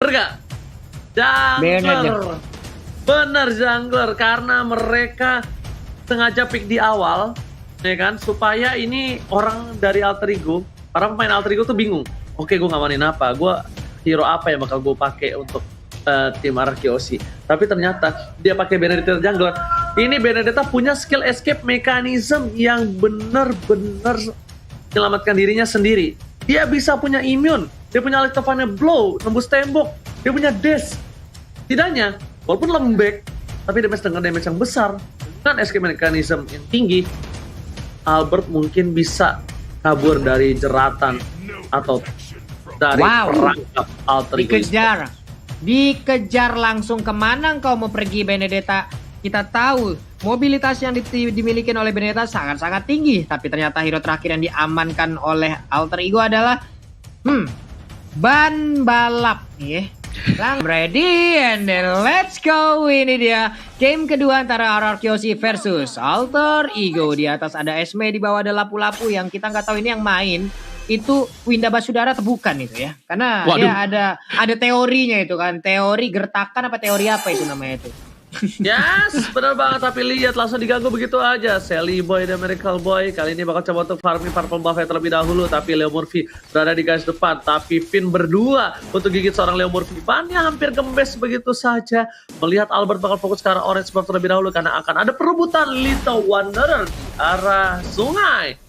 Jungler gak? Jungler. Bener jungler, karena mereka sengaja pick di awal, ya kan, supaya ini orang dari Alter Ego, para pemain Alter Ego tuh bingung. Oke, gue ngamanin apa? Gue hero apa yang bakal gue pakai untuk tim Arkeosi? Tapi ternyata dia pakai Benedetta jungler. Ini Benedetta punya skill escape mechanism yang bener-bener menyelamatkan dirinya sendiri. Dia bisa punya immune, dia punya Alexovania Blow, nembus tembok, dia punya dash. Tidaknya, walaupun lembek, tapi dengan damage yang besar, dengan escape mechanism yang tinggi, Albert mungkin bisa kabur dari jeratan atau dari perangkap Alter Ego. Dikejar langsung. Kemana engkau mau pergi, Benedetta? Kita tahu mobilitas yang dimiliki oleh Benedetta sangat-sangat tinggi, tapi ternyata hero terakhir yang diamankan oleh Alter Ego adalah ban balap. Ready and then let's go. Ini dia game kedua antara Arkeosi versus Alter Ego. Di atas ada Esme, di bawah ada lapu-lapu yang kita nggak tahu ini yang main itu Winda Basudara atau bukan itu ya. Karena dia ada teorinya itu kan. Teori gertakan apa teori apa itu namanya itu. Yes, benar banget. Tapi lihat langsung diganggu begitu aja. Sally Boy dan Miracle Boy kali ini bakal coba untuk farming purple buff terlebih dahulu. Tapi Leo Murphy berada di garis depan. Tapi Finn berdua untuk gigit seorang Leo Murphy. Bannya hampir gembes begitu saja. Melihat Albert bakal fokus ke arah orange buff terlebih dahulu, karena akan ada perebutan Little Wanderer di arah sungai.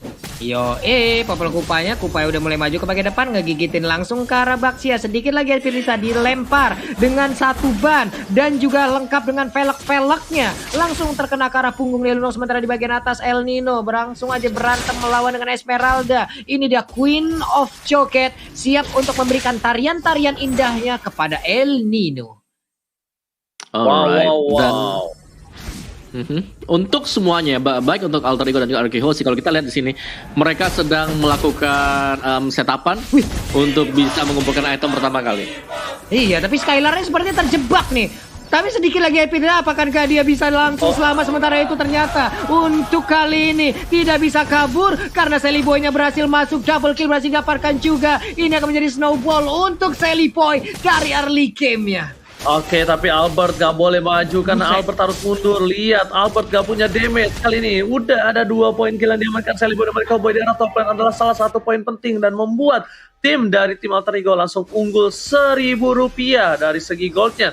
Popol Kupaya udah mulai maju ke bagian depan, ngegigitin langsung ke arah Baxia. Sedikit lagi Firlisa dilempar dengan satu ban dan juga lengkap dengan velg-velgnya. Langsung terkena ke arah punggung Leluno, sementara di bagian atas El Nino langsung aja berantem melawan dengan Esmeralda. Ini dia Queen of Joket, siap untuk memberikan tarian-tarian indahnya kepada El Nino. Wow. Untuk semuanya, baik untuk Alter Ego dan juga Arkeosi, kalau kita lihat di sini mereka sedang melakukan setapan untuk bisa mengumpulkan item pertama kali. Iya, tapi Skylar-nya sepertinya terjebak nih. Tapi sedikit lagi Epidra, apakah dia bisa langsung selamat? Sementara itu ternyata untuk kali ini tidak bisa kabur karena Sally Boy-nya berhasil masuk, double kill berhasil didapatkan juga. Ini akan menjadi snowball untuk Sally Boy dari early game-nya. Oke, tapi Albert gak boleh maju karena Albert harus mundur. Lihat, Albert gak punya damage kali ini. Udah ada 2 poin kill yang diamankan Sally Boy dan Miracle Boy di arah top lane adalah salah satu poin penting dan membuat tim dari tim Alter Ego langsung unggul Rp1.000 dari segi goldnya.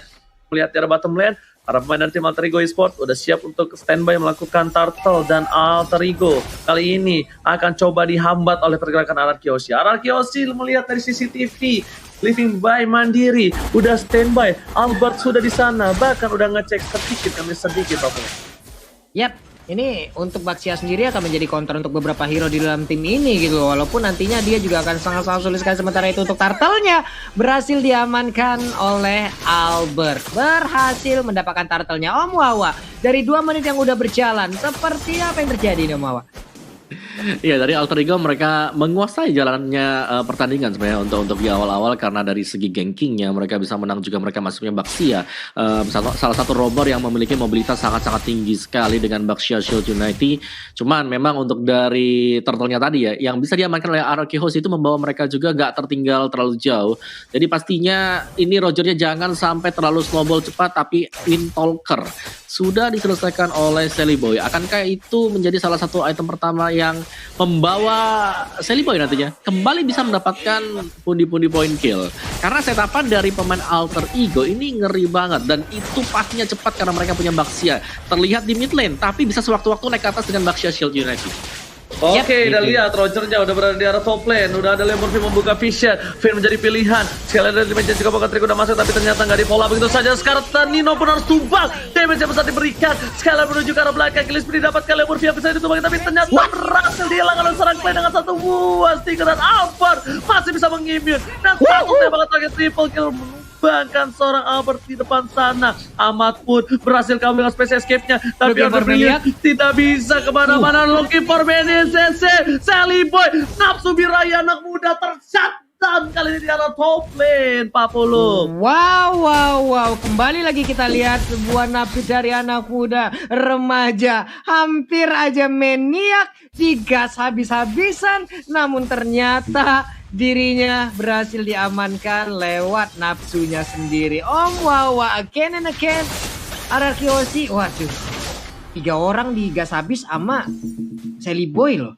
Melihat di arah bottom lane, para pemain dari tim Alter Ego Esports udah siap untuk standby melakukan turtle, dan Alter Ego kali ini akan coba dihambat oleh pergerakan Arkeosi. Arkeosi melihat dari CCTV, living by mandiri, udah standby. Albert sudah di sana, bahkan udah ngecek sedikit. Yap, ini untuk Baxia sendiri akan menjadi counter untuk beberapa hero di dalam tim ini gitu. Walaupun nantinya dia juga akan sangat-sangat sulit sekali. Sementara itu untuk turtle-nya berhasil diamankan oleh Albert. Berhasil mendapatkan turtle-nya. Om Wawa, dari 2 menit yang udah berjalan, seperti apa yang terjadi nih Om Wawa? Iya, dari Alter Ego mereka menguasai jalannya pertandingan sebenarnya untuk di awal-awal, karena dari segi gankingnya mereka bisa menang juga. Mereka masuknya Baxia, salah satu rover yang memiliki mobilitas sangat-sangat tinggi sekali dengan Baxia Shield Unity. Cuman memang untuk dari turtle-nya tadi ya, yang bisa diamankan oleh Arkeosi itu membawa mereka juga gak tertinggal terlalu jauh. Jadi pastinya ini Rogernya jangan sampai terlalu snowball cepat, tapi Windtalker sudah diselesaikan oleh Sally Boy. Akankah itu menjadi salah satu item pertama yang membawa Sally Boy nantinya kembali bisa mendapatkan pundi-pundi poin kill? Karena setapan dari pemain Alter Ego ini ngeri banget, dan itu pastinya cepat karena mereka punya Baxia. Terlihat di mid lane, tapi bisa sewaktu-waktu naik ke atas dengan Baxia Shield Unity. Oke, udah lihat Rogernya udah berada di arah top lane. Udah ada Leo Murphy membuka vision. Finn menjadi pilihan. Sekali dari damage juga bakal Trick udah masuk, tapi ternyata nggak di follow up begitu saja. Sekarang Nino pun harus tumbang. Damage yang besar diberikan. Sekali menuju ke arah belakang. Gillespie didapatkan Leo Murphy yang bisa ditumbangin, tapi ternyata berhasil dihilangkan oleh serang play dengan satu buah stiker, dan Albert masih bisa mengimmune. Dan satu tembakan target triple kill bahkan seorang Albert di depan sana. Ahmad pun berhasil kabur dengan space escape-nya, tapi Albert tidak bisa kemana-mana. Looking for BNCC, Sally Boy, nafsu birahi anak muda tershutdown kali ini di arah top lane, Pak Pulung. Wow. Kembali lagi kita lihat sebuah nafsu dari anak muda, remaja, hampir aja maniak, digas habis-habisan, namun ternyata dirinya berhasil diamankan lewat nafsunya sendiri. Om Wawa again and again. RRQ Aussie, waduh. 3 orang digas habis sama Sally Boy loh.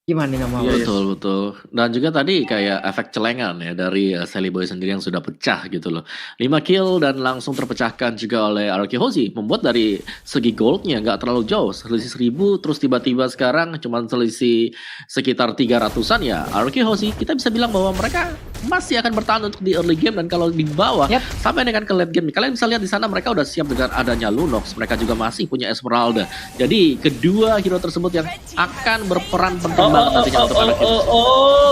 Gimana nih Om Wawa? Betul. Dan juga tadi kayak efek celengan ya dari Sally Boy sendiri yang sudah pecah gitu loh. 5 kill dan langsung terpecahkan juga oleh RRQ Aussie. Membuat dari segi goldnya nggak terlalu jauh. Selisih 1000 terus tiba-tiba sekarang cuma selisih sekitar 300-an ya. RRQ Aussie kita bisa bilang bahwa mereka masih akan bertahan untuk di early game dan kalau di bawah sampai dengan ke late game. Kalian bisa lihat di sana mereka udah siap dengan adanya Lunox. Mereka juga masih punya Esmeralda. Jadi kedua hero tersebut yang akan berperan penting banget nantinya untuk RRQ.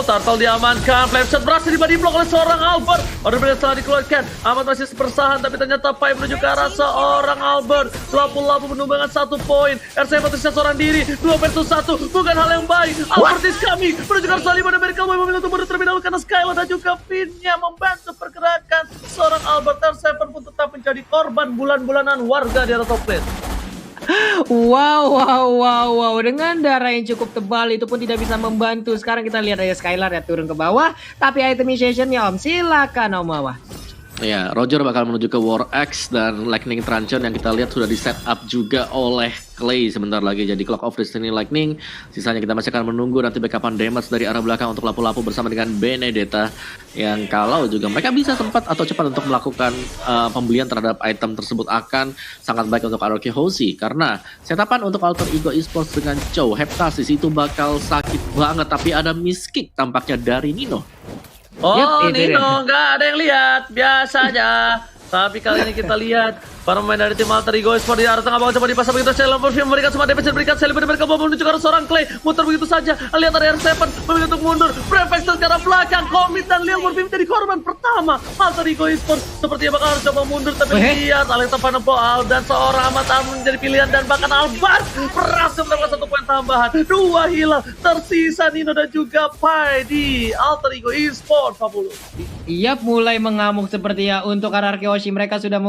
Turtle diamankan. Flame shot berhasil diblok oleh seorang Albert. Order berhasil setelah dikeluarkan. Ahmad masih sepersahan tapi ternyata Pai menuju ke arah seorang Albert. Lapu-lapu menumbangkan 1 poin. R7 tersisa seorang diri. 2 versus 1. Bukan hal yang baik. Albert is coming. Menuju ke arah Salim dan Merkel memilih untuk mundur terlebih dahulu karena Skylar dan juga Finn-nya membantu pergerakan seorang Albert. R7 pun tetap menjadi korban bulan-bulanan warga di atas top lane. Wow. Dengan darah yang cukup tebal itu pun tidak bisa membantu. Sekarang kita lihat aja Skylar ya turun ke bawah. Tapi itemization-nya Om, silakan Om Wawa. Ya, Roger bakal menuju ke War Axe dan Lightning Truncheon yang kita lihat sudah di set up juga oleh Clay sebentar lagi. Jadi Clock of Destiny Lightning. Sisanya kita masih akan menunggu nanti backupan damage dari arah belakang untuk lapu-lapu bersama dengan Benedetta. Yang kalau juga mereka bisa sempat atau cepat untuk melakukan pembelian terhadap item tersebut akan sangat baik untuk RRQ Aussie. Karena setapan untuk Alter Ego Esports dengan Chow Heptasis itu bakal sakit banget. Tapi ada miskick tampaknya dari Nino. Nino, nggak ada yang lihat, biasa aja. Tapi kali ini kita lihat para pemain dari tim Alter Ego Esports di arah tengah bawah coba dipasang begitu saja. Lampard memberikan semua damage, berikan Sally pada mereka menuju ke arah seorang Clay. Muter begitu saja. Lihat ada R7 memilih untuk mundur. Prefect ke arah belakang. Komit dan Leon Murphy menjadi korban pertama Alter Ego Esports. Sepertinya bakal harus coba mundur tapi lihat Alexa Panepoal dan seorang Ahmad Amun menjadi pilihan dan bahkan Albar berhasil mendapatkan 1 poin tambahan. 2 hilang. Tersisa Nino dan juga Pai di Alter Ego Esports 40. Iya, mulai mengamuk sepertinya untuk RRQ Aussie. Mereka sudah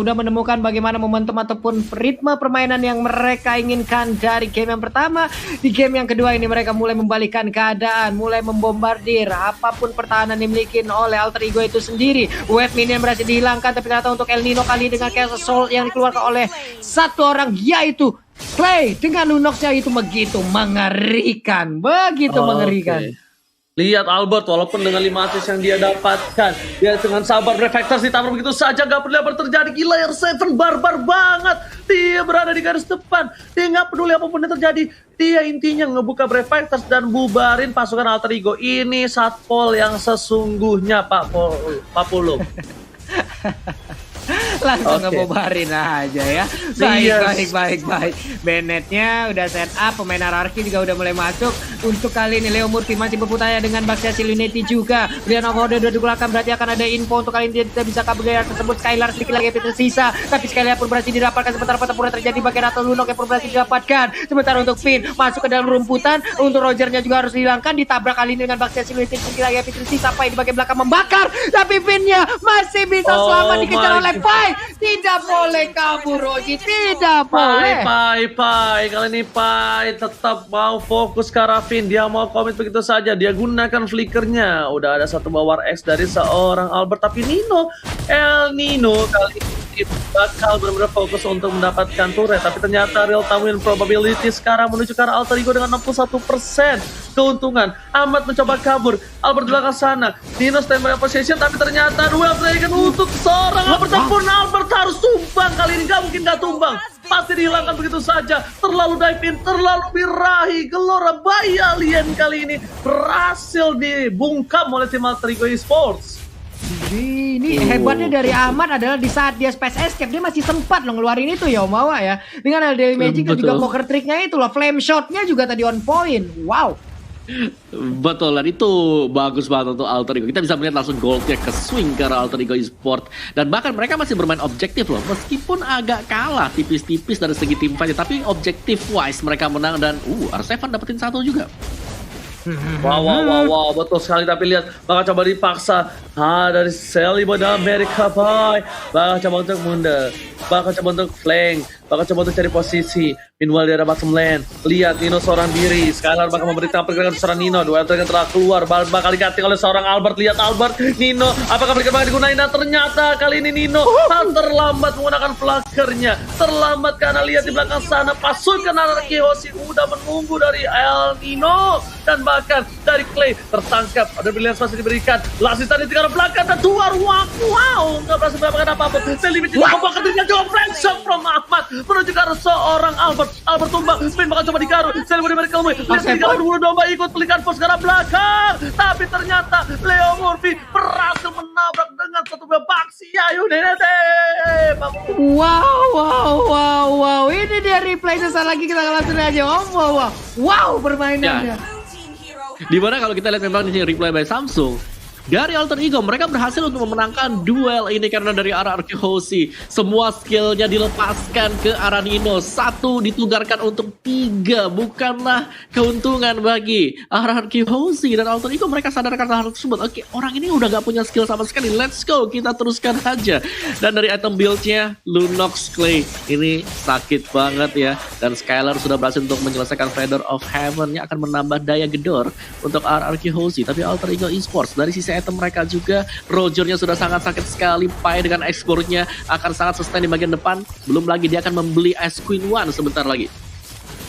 udah menemukan bagaimana momentum ataupun ritme permainan yang mereka inginkan dari game yang pertama. Di game yang kedua ini mereka mulai membalikkan keadaan, mulai membombardir apapun pertahanan yang dimiliki oleh Alter Ego itu sendiri. Wave minion berhasil dihilangkan tapi ternyata untuk El Nino kali dengan Chaos Assault yang dikeluarkan oleh 1 orang yaitu Clay dengan Lunox-nya itu begitu mengerikan. Mengerikan. Lihat Albert, walaupun dengan 5 assist yang dia dapatkan, dia dengan sabar reflectors ditabrak begitu saja, gak peduli apa terjadi. Gila, R7 barbar banget. Dia berada di garis depan, dia gak peduli apapun yang terjadi. Dia intinya ngebuka reflectors dan bubarin pasukan Alter Ego. Ini satpol yang sesungguhnya Pak Pulung. Langsung ngebobarin aja ya. Baik. Bennett-nya udah set up, pemain RRQ juga udah mulai masuk. Untuk kali ini Leo Murphy masih berputaya dengan Baxia Siluneti juga. Brian Okode udah digunakan, berarti akan ada info untuk kali ini dia bisa kabur dari tersebut. Skylar sedikit lagi tersisa, tapi Skylar pun berhasil didapatkan. Sementara pertempuran terjadi bagian atau Lunok yang pun berhasil didapatkan. Sementara untuk Finn masuk ke dalam rumputan. Untuk Rogernya juga harus dihilangkan, ditabrak kali ini dengan Baxia Siluneti sedikit lagi tersisa. Pai di bagian belakang membakar, tapi Finn-nya masih bisa selamat dikejar oleh Pai. Tidak boleh kabur Roji, tidak boleh. Pai. Kali ini Pai tetap mau fokus ke arah Finn. Dia mau komit begitu saja. Dia gunakan flickernya. Udah ada 1 War X dari seorang Albert. Tapi El Nino kali ini bakal benar-benar fokus untuk mendapatkan turret. Tapi ternyata real time win probability sekarang menuju ke arah Alter Ego dengan 61% keuntungan. Ahmad mencoba kabur. Albert di belakang sana. Nino standby position. Tapi ternyata duel dragon untuk seorang Albert. Pun Albert harus tumbang kali ini. Gak mungkin gak tumbang. Pasti dihilangkan begitu saja. Terlalu dive in, terlalu birahi. Gelora bayi alien kali ini berhasil dibungkam oleh tim Alter Ego Esports. Ini hebatnya dari Ahmad adalah di saat dia space escape dia masih sempat loh ngeluarin itu ya Om Wawa ya. Dengan LDL Magic dan juga poker tricknya itu loh. Flame shotnya juga tadi on point. Wow. Betul, dan itu bagus banget untuk Alter Ego. Kita bisa melihat langsung goldnya ke swing ke arah Alter Ego Esports. Dan bahkan mereka masih bermain objektif loh. Meskipun agak kalah tipis-tipis dari segi tim fight, tapi objektif wise mereka menang. Dan R7 dapetin 1 juga. Wow, betul sekali. Tapi lihat, bakal coba dipaksa dari Sally pada Amerika Boy. Bakal coba untuk mundur. bakal coba untuk flank, bakal coba untuk cari posisi. Meanwhile di arah bottom lane, lihat Nino seorang diri. Skylar bakal memberikan pergerakan seorang Nino. Dua yang telah keluar, bakal diganti oleh seorang Albert. Lihat Albert, Nino, apakah mereka bakal digunain? Dan ternyata kali ini Nino terlambat menggunakan flaggernya. Terlambat karena lihat di belakang sana pasukan Arkeosi udah menunggu dari El Nino. Dan bahkan dari Clay tertangkap. Ada pilihan masih diberikan. Lasistan di tinggal belakang dan keluar. Wow, nggak berhasil mendapatkan apa-apa. Delivery tidak membawa dengan jauh flank shot from Ahmad menuju ke arah seorang Albert. Albert tumbang, spin bakal coba digaruh. Celebrity mereka Kelmi. Lihat tinggal berbulu domba ikut pelikan pos ke arah belakang. Tapi ternyata Leo Murphy berhasil menabrak dengan satu Baxia. Yunete. Wow. Ini dia replay sesaat lagi kita langsung aja. Wow, permainannya. Dimana kalau kita lihat memang di replay by Samsung, dari Alter Ego mereka berhasil untuk memenangkan duel ini karena dari arah Arkehosi semua skillnya dilepaskan ke arah Nino. 1 ditugarkan untuk 3, bukanlah keuntungan bagi arah Arkehosi dan Alter Ego. Mereka sadarkan hal tersebut. Oke, orang ini udah gak punya skill sama sekali, let's go, kita teruskan aja. Dan dari item build-nya Lunox Clay ini sakit banget ya. Dan Skylar sudah berhasil untuk menyelesaikan Feather of Heaven yang akan menambah daya gedor untuk arah Arkehosi. Tapi Alter Ego Esports dari sisi item mereka juga, Rogernya sudah sangat sakit sekali. Pai dengan exportnya akan sangat sustain di bagian depan. Belum lagi dia akan membeli Ice Queen 1 sebentar lagi.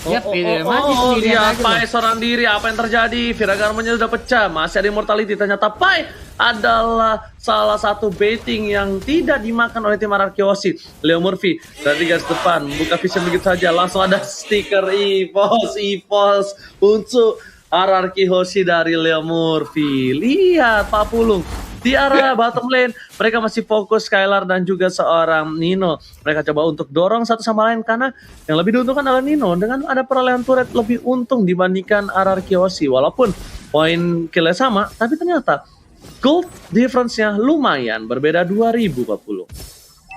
Lihat Pai seorang diri. Apa yang terjadi? Viragarmanya sudah pecah. Masih ada immortality. Ternyata Pai adalah salah satu baiting yang tidak dimakan oleh tim Arkeosi. Leo Murphy dari garis depan buka vision begitu saja. Langsung ada stiker EVOS untuk Arkeosi dari Leo Murphy. Lihat Pak Pulung di arah bottom lane, mereka masih fokus Skylar dan juga seorang Nino. Mereka coba untuk dorong satu sama lain karena yang lebih diuntungkan adalah Nino dengan ada perolehan turret lebih untung dibandingkan Arkeosi. Walaupun poin killnya sama, tapi ternyata gold difference-nya lumayan berbeda 2000 Pak Pulung.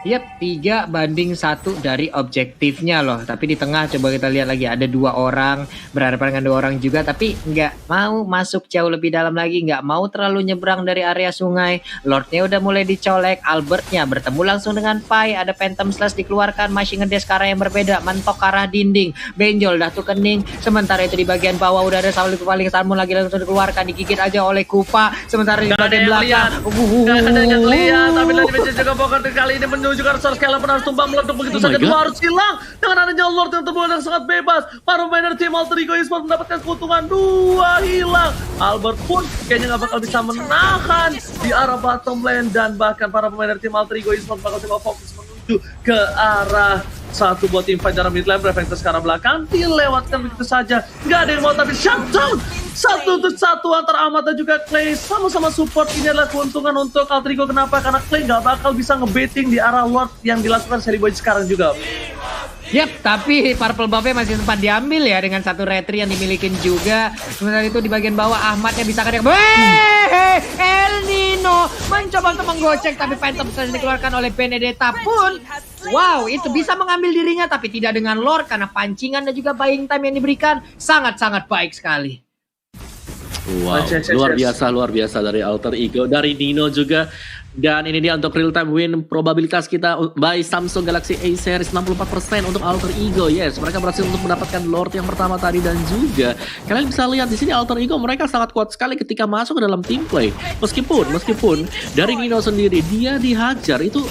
Yap, 3-1 dari objektifnya loh. Tapi di tengah coba kita lihat lagi ada 2 orang, berhadapan dengan 2 orang juga, tapi nggak mau masuk jauh lebih dalam lagi, nggak mau terlalu nyebrang dari area sungai. Lordnya udah mulai dicolek, Albertnya bertemu langsung dengan Pai, ada Phantom Slash dikeluarkan, masih ngedes ke arah yang berbeda, mentok ke arah dinding, benjol dah tuh kening. Sementara itu di bagian bawah udah ada paling salmon lagi langsung dikeluarkan, digigit aja oleh Kupa. Sementara di bagian belakang, nggak ada yang lihat, tapi lagi juga pokok kali ini menuju ke arah Skylar pun harus tumbang meletup begitu saja. Dua harus hilang dengan adanya Lord yang terbunuh yang sangat bebas. Para pemain dari tim Alter Ego Esports mendapatkan keuntungan, 2 hilang. Albert pun kayaknya nggak bakal bisa menahan di arah bottom lane dan bahkan para pemain dari tim Alter Ego Esports bakal coba fokus menuju ke arah satu buat tim fight dalam mid lane. Reflector sekarang belakang dilewatkan begitu saja, nggak ada yang mau, tapi shutdown 1-1 antara Ahmad dan juga Clay sama-sama support. Ini adalah keuntungan untuk Alter Ego. Kenapa? Karena Clay nggak bakal bisa ngebaiting di arah Lord yang dilakukan Seri Boy sekarang juga. Yap, tapi Purple Buff-nya masih sempat diambil ya dengan satu retri yang dimilikin juga. Sementara itu di bagian bawah Ahmadnya bisa kadang El Nino mencoba untuk menggocek, tapi Phantom Slash dikeluarkan oleh Benedetta pun. Wow, itu bisa mengambil dirinya tapi tidak dengan Lord karena pancingan dan juga buying time yang diberikan sangat-sangat baik sekali. Wow, luar biasa dari Alter Ego, dari Nino juga. Dan ini dia untuk real time win probabilitas kita by Samsung Galaxy A series 64% untuk Alter Ego. Yes, mereka berhasil untuk mendapatkan Lord yang pertama tadi dan juga kalian bisa lihat di sini Alter Ego mereka sangat kuat sekali ketika masuk ke dalam team play. Meskipun dari Nino sendiri dia dihajar itu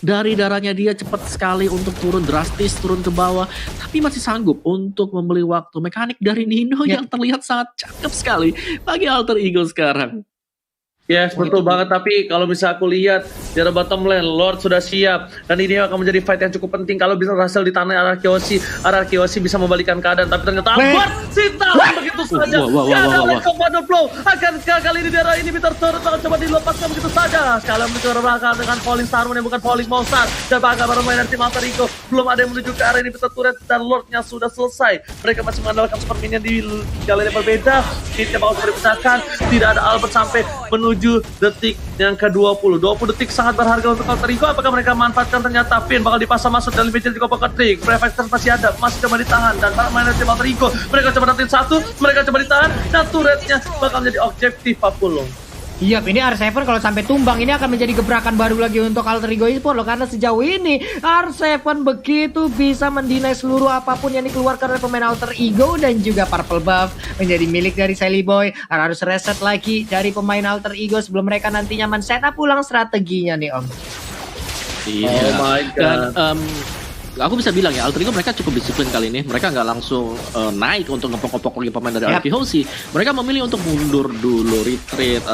dari darahnya dia cepat sekali untuk turun drastis, turun ke bawah, tapi masih sanggup untuk membeli waktu. Mekanik dari Nino yang terlihat sangat cakep sekali bagi Alter Ego sekarang. Yes, betul banget. Tapi kalau bisa aku lihat di arah bottom lane, Lord sudah siap. Dan ini akan menjadi fight yang cukup penting. Kalau bisa berhasil ditahan Arkeosi bisa membalikan keadaan. Tapi ternyata Albert ditahan begitu saja. Ya ada Commander Flow. Akankah kali ini di arah ini Peter Turret akan coba dilepaskan begitu saja. Sekalian menuju ke belakang dengan Falling Starman yang bukan Falling Monster. Dan bahkan para pemain tim Alter Ego belum ada yang menuju ke arah ini Peter Turret. Dan Lordnya sudah selesai. Mereka masih mengandalkan super minion di jalan yang berbeda. Hitnya bakal dipecahkan. Tidak ada Albert sampai menuju detik yang ke-20. 20 detik sangat berharga untuk Alter Ego. Apakah mereka manfaatkan? Ternyata Finn bakal dipasang masuk dan lebih juga pocket trick. Prefector masih ada, masih coba ditahan. Dan para pemain tim Alter Ego mereka coba dapetin 1, mereka coba ditahan dan turretnya bakal menjadi objektif Papulung. Iya, ini R7 kalau sampai tumbang ini akan menjadi gebrakan baru lagi untuk Alter Ego Esports loh, karena sejauh ini R7 begitu bisa mendinai seluruh apapun yang dikeluarkan oleh pemain Alter Ego, dan juga Purple Buff menjadi milik dari Sally Boy. Harus reset lagi dari pemain Alter Ego sebelum mereka nantinya men-setup ulang strateginya nih Om. Iya. Oh my God. Dan aku bisa bilang ya, Alter Ego mereka cukup disiplin kali ini. Mereka nggak langsung naik untuk ngepok-ngepok lagi pemain dari RRQ Hoshi. Mereka memilih untuk mundur dulu, retreat,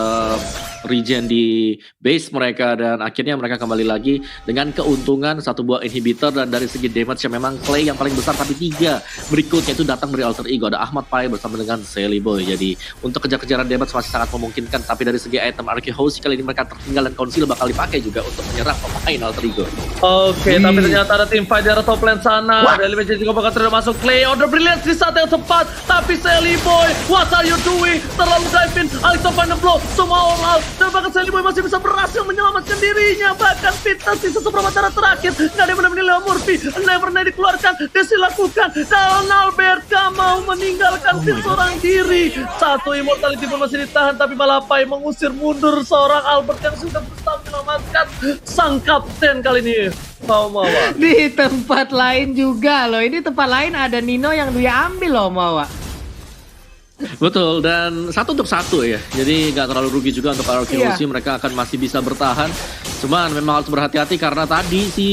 regen di base mereka, dan akhirnya mereka kembali lagi dengan keuntungan satu buah inhibitor. Dan dari segi damage yang memang Clay yang paling besar, tapi 3 berikutnya itu datang dari Alter Ego. Ada Ahmad Pai bersama dengan Sally Boy. Jadi untuk kejar-kejaran damage masih sangat memungkinkan. Tapi dari segi item RRQ Hoshi kali ini mereka tertinggal, dan Council bakal dipakai juga untuk menyerang pemain Alter Ego. Oke, tapi ternyata ada tim fight di arah top lane sana. Dari Legend juga bakal terus masuk. Clay order brilliant di saat yang tepat, tapi Sally Boy, what are you doing? Terlalu dive in, Alexa find the blow, semua all out, dan bahkan Sally Boy masih bisa berhasil menyelamatkan dirinya. Bahkan Vita sisa seberapa darah terakhir, nggak ada yang benar-benar Leo Murphy, never dikeluarkan, Desi lakukan, dan Albert gak mau meninggalkan tim seorang diri. Satu immortality pun masih ditahan, tapi malah Pai mengusir mundur seorang Albert yang sudah berusaha menyelamatkan sang kapten kali ini. Mawa. Di tempat lain juga loh, ini tempat lain ada Nino yang dia ambil loh Mawa. Betul, dan 1 untuk 1 ya. Jadi nggak terlalu rugi juga untuk RRQ Hoshi. Mereka akan masih bisa bertahan. Cuman memang harus berhati-hati karena tadi si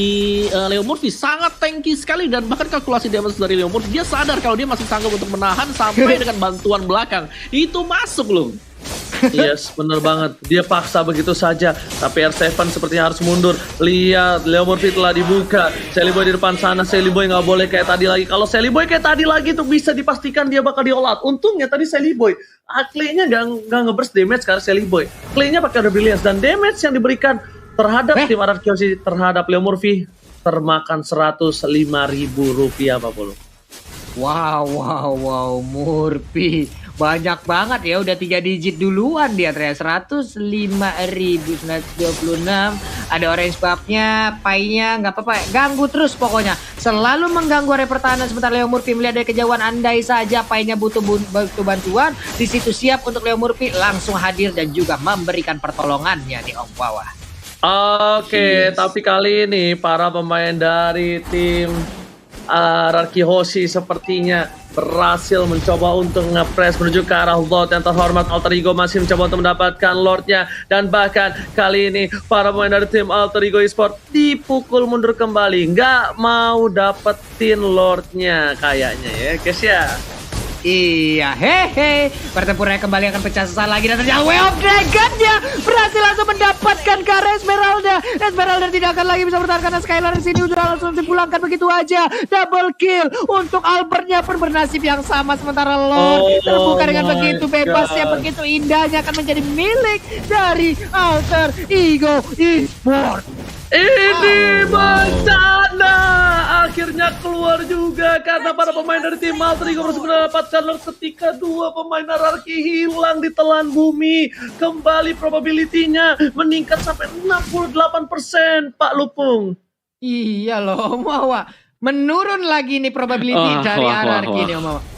Leo Murphy sangat tanky sekali, dan bahkan kalkulasi damage dari Leo Murphy, dia sadar kalau dia masih sanggup untuk menahan sampai dengan bantuan belakang. Itu masuk loh. Yes, bener banget. Dia paksa begitu saja. Tapi R7 sepertinya harus mundur. Lihat, Leo Murphy telah dibuka. Sally Boy di depan sana. Sally Boy nggak boleh kayak tadi lagi. Kalau Sally Boy kayak tadi lagi tuh bisa dipastikan dia bakal di-all out. Untungnya tadi Sally Boy Clay-nya nggak nge-burst damage karena Sally Boy. Clay-nya pakai Order Brilliance, dan damage yang diberikan terhadap tim RRQ Hoshi terhadap Leo Murphy termakan Rp105.000 Pak Polo. Wow, Murphy banyak banget ya, udah 3 digit duluan dia ternyata. 105.926. Ada orange buff-nya, Pai-nya nggak apa-apa, ganggu terus pokoknya, selalu mengganggu area pertahanan. Sebentar Leo Murphy melihat dari kejauhan, andai saja Pai-nya butuh bantuan, di situ siap untuk Leo Murphy langsung hadir dan juga memberikan pertolongannya di Om bawah. Oke, tapi kali ini para pemain dari tim RRQ Hoshi sepertinya berhasil mencoba untuk nge-press menuju ke arah Lord yang terhormat. Alter Ego masih mencoba untuk mendapatkan Lordnya, dan bahkan kali ini para pemain dari tim Alter Ego Esports dipukul mundur kembali, nggak mau dapetin Lordnya kayaknya ya guys ya. Iya, hehe. Pertempurannya kembali akan pecah sesaat lagi, dan ternyata Way of Dragon-nya berhasil langsung mendapatkan ke arah Esmeralda. Esmeralda tidak akan lagi bisa bertahan karena Skylar di sini udah langsung dipulangkan begitu aja. Double kill untuk Albertnya pun bernasib yang sama, sementara Lord terbuka dengan begitu bebasnya, begitu indahnya akan menjadi milik dari Alter Ego Esports. Ini bencana akhirnya keluar juga karena para pemain dari tim Alter Ego harus mendapatkan Lord ketika 2 pemain RRQ hilang di telan bumi. Kembali probability-nya meningkat sampai 68%, Pak Lupung. Iya loh, Mawa. Menurun lagi nih probability dari RRQ nih, Mawa.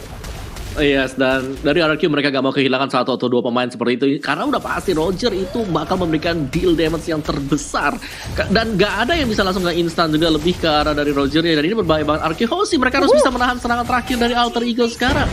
Yes, dan dari RRQ mereka gak mau kehilangan 1 atau 2 pemain seperti itu, karena udah pasti Roger itu bakal memberikan deal damage yang terbesar, dan gak ada yang bisa langsung instan juga lebih ke arah dari Roger ya. Dan ini berbahaya banget RRQ Hoshi, mereka harus bisa menahan serangan terakhir dari Alter Ego sekarang.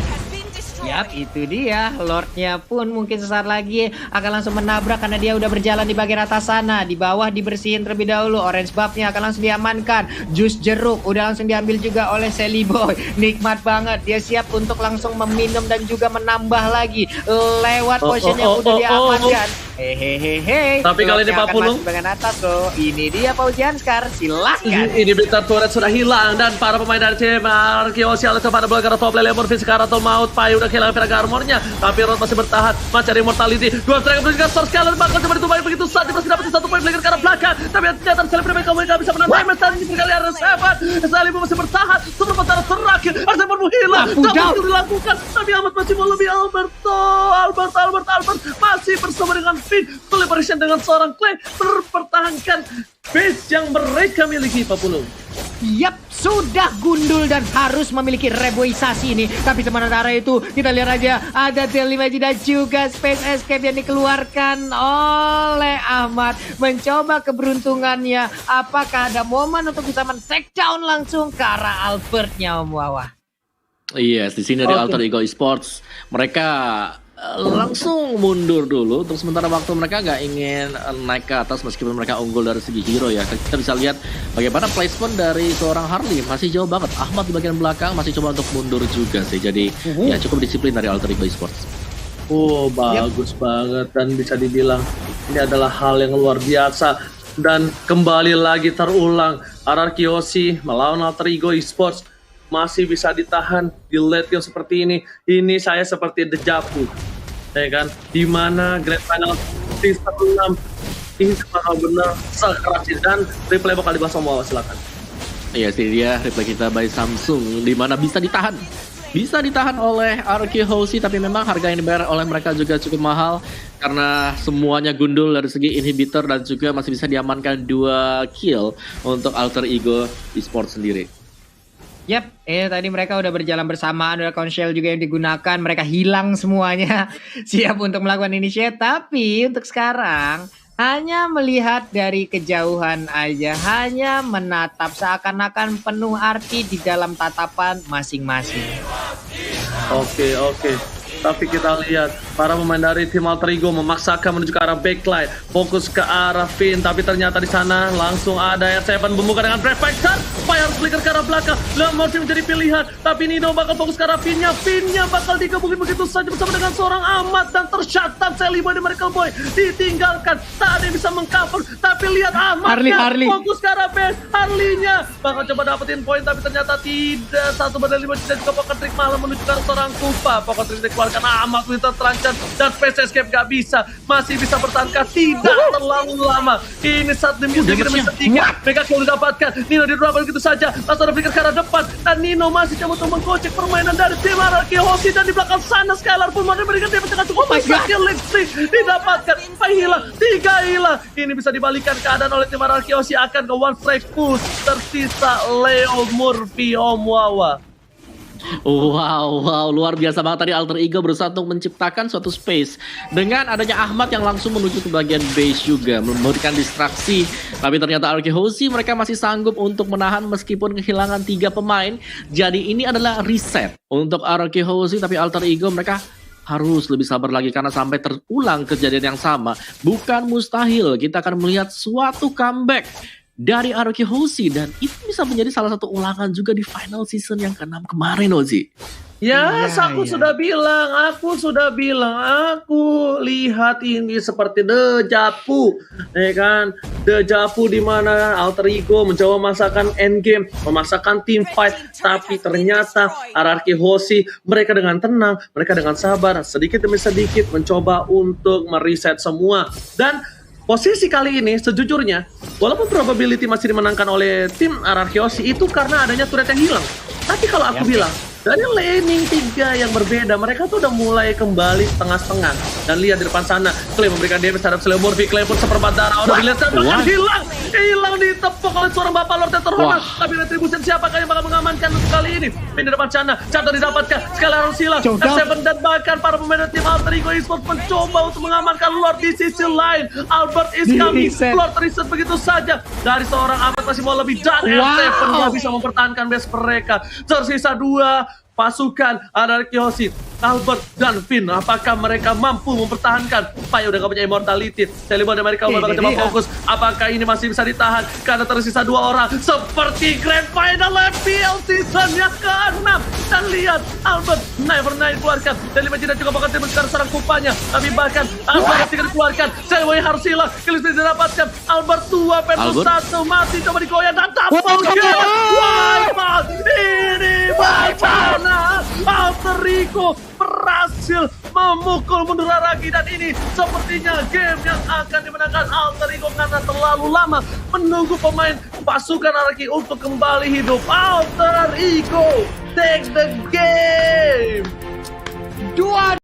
Yap, itu dia. Lordnya pun mungkin sesaat lagi akan langsung menabrak karena dia udah berjalan di bagian atas sana. Di bawah dibersihin terlebih dahulu. Orange buff-nya akan langsung diamankan. Jus jeruk udah langsung diambil juga oleh Sally Boy. Nikmat banget. Dia siap untuk langsung meminum dan juga menambah lagi lewat potion yang udah diamankan. Hehehe. Tapi kali ini 40 dengan atas loh. Ini dia Paujian Scar. Silahkan. Ini Blitzar turret sudah hilang, dan para pemain dari tim RRQ Hoshi Alexa pada bola karena top lane Leo Murphy sekarang atau maut. Pai udah kehilangan Viraga armornya, tapi Rod masih bertahan, masih ada immortality. 2 strike menunjukkan Source Scaler bakal coba ditumbangin begitu saja, masih dapat 1 poin flanker ke arah belakang. Tapi ternyata Sally Boy kamu nggak bisa menang damage, dan ini berkali ada 7. Sally Boy masih bertahan, seberapa darah terakhir, Arsene pun hilang. Dapat dilakukan, tapi Ahmad masih mau lebih. Albert masih bersama dengan Finn. Collaboration dengan seorang Clay mempertahankan base yang mereka miliki, Pak Pulu. Yap, sudah gundul dan harus memiliki reboisasi ini. Tapi sementara itu kita lihat aja ada T5G dan juga Space Escape yang dikeluarkan oleh Ahmad. Mencoba keberuntungannya. Apakah ada momen untuk bisa men-take down langsung ke arah Albertnya, Om Wawa? Yes, di sini dari Alter Ego Esports mereka langsung mundur dulu untuk sementara waktu. Mereka nggak ingin naik ke atas meskipun mereka unggul dari segi hero ya. Kita bisa lihat bagaimana placement dari seorang Harley masih jauh banget. Ahmad di bagian belakang masih coba untuk mundur juga sih. Jadi ya cukup disiplin dari Alter Ego Esports. Bagus banget, dan bisa dibilang ini adalah hal yang luar biasa. Dan kembali lagi terulang, RRQ Aussie melawan Alter Ego Esports masih bisa ditahan di late game seperti ini. Ini saya seperti dejavu, ya kan? Dimana Grand Final season 6 ini benar-benar sekeras ini. Dan replay bakal dibahas sama Wawa, silakan. Iya sih, dia replay kita by Samsung dimana bisa ditahan. Bisa ditahan oleh RRQ Aussie, tapi memang harga yang dibayar oleh mereka juga cukup mahal karena semuanya gundul dari segi inhibitor dan juga masih bisa diamankan 2 kill untuk Alter Ego Esports sendiri. Yap, tadi mereka udah berjalan bersamaan, udah konshell juga yang digunakan, mereka hilang semuanya, siap untuk melakukan initiate. Tapi untuk sekarang hanya melihat dari kejauhan aja, hanya menatap seakan-akan penuh arti di dalam tatapan masing-masing. Oke. Tapi kita lihat para pemain dari tim Alter Ego memaksakan menuju ke arah backline, fokus ke arah Finn, tapi ternyata di sana langsung ada R7 membuka dengan Brave Fighter. Fire flicker ke arah belakang, Lamorti menjadi pilihan, tapi Nino bakal fokus ke arah Finn-nya bakal digabungin begitu saja bersama dengan seorang Ahmad, dan tercatat Sally Boy dan Miracle Boy ditinggalkan, tak ada yang bisa mengcover. Tapi lihat Ahmadnya fokus ke arah base, Harley-nya bakal coba dapetin poin, tapi ternyata tidak. Satu bandar 5 juga Pocket Trick malah menuju ke arah seorang Kupa. Pocket Trick dikeluarkan, Ahmad Winter terancam dan Space Escape gak bisa, masih bisa bertahan tidak terlalu lama. Ini saat demi tiga mereka kalau didapatkan, Nino didorong begitu saja, langsung ada flicker ke arah depan, dan Nino masih coba untuk menggocek permainan dari tim RRQ Aussie. Dan di belakang sana Skylar pun mau memberikan dia dengan cukup besar kill listrik didapatkan. 4 hilang, 3 hilang. Ini bisa dibalikan keadaan oleh tim RRQ Aussie, akan ke one strike push. Tersisa Leo Murphy, Om Wawa. Wow, luar biasa banget tadi Alter Ego berusaha untuk menciptakan suatu space dengan adanya Ahmad yang langsung menuju ke bagian base juga, memberikan distraksi. Tapi ternyata RRQ Aussie mereka masih sanggup untuk menahan meskipun kehilangan 3 pemain. Jadi ini adalah reset untuk RRQ Aussie, tapi Alter Ego mereka harus lebih sabar lagi karena sampai terulang kejadian yang sama. Bukan mustahil kita akan melihat suatu comeback dari RRQ Aussie, dan itu bisa menjadi salah satu ulangan juga di final season yang ke-6 kemarin, Ozi. Aku sudah bilang, aku lihat ini seperti dejavu, ya kan? Dejavu di mana Alter Ego mencoba memaksakan endgame, memaksakan team fight, tapi ternyata RRQ Aussie mereka dengan tenang, mereka dengan sabar, sedikit demi sedikit mencoba untuk mereset semua. Dan posisi kali ini sejujurnya, walaupun probability masih dimenangkan oleh tim RRQ Aussie itu karena adanya turret yang hilang. Tapi kalau aku bilang, dari laning 3 yang berbeda, mereka tuh udah mulai kembali setengah-setengah. Dan lihat di depan sana, Clay memberikan damage terhadap Sleo Murphy. Clay pun seperempat darah, udah dilihat bahkan hilang ditepuk oleh seorang bapak Lord yang terhormat. Tapi Retribution siapakah yang bakal mengamankan untuk kali ini? Di depan sana, Cato didapatkan, Skylar harus hilang, R7 dan bahkan para pemain tim Alter Ego Esports mencoba untuk mengamankan Lord. Di sisi lain, Albert is coming, Lord reset begitu saja. Dari seorang Ahmad masih mau lebih, dan R7 nggak bisa mempertahankan base mereka. Tersisa 2 pasukan RRQ Aussie, Albert dan Finn. Apakah mereka mampu mempertahankan? Pai udah gak punya immortality. Seliman dan mereka bakal coba fokus. Apakah ini masih bisa ditahan? Karena tersisa 2 orang. Seperti Grand Final FPL season yang ke-6. Dan lihat, Albert Never Night keluarkan. Dan 5 tidak juga bakal diberikan serang kupanya. Tapi bahkan Albert tidak dikeluarkan. Selway harus hilang. Kilis didapatkan. Albert 2 versus 1. Masih coba digoyang dan double kill. Wipeout. Ini bagaimana Alter Ego berhasil memukul mundur lagi, dan ini sepertinya game yang akan dimenangkan Alter Ego karena terlalu lama menunggu pemain pasukan RRQ untuk kembali hidup. Alter Ego take the game.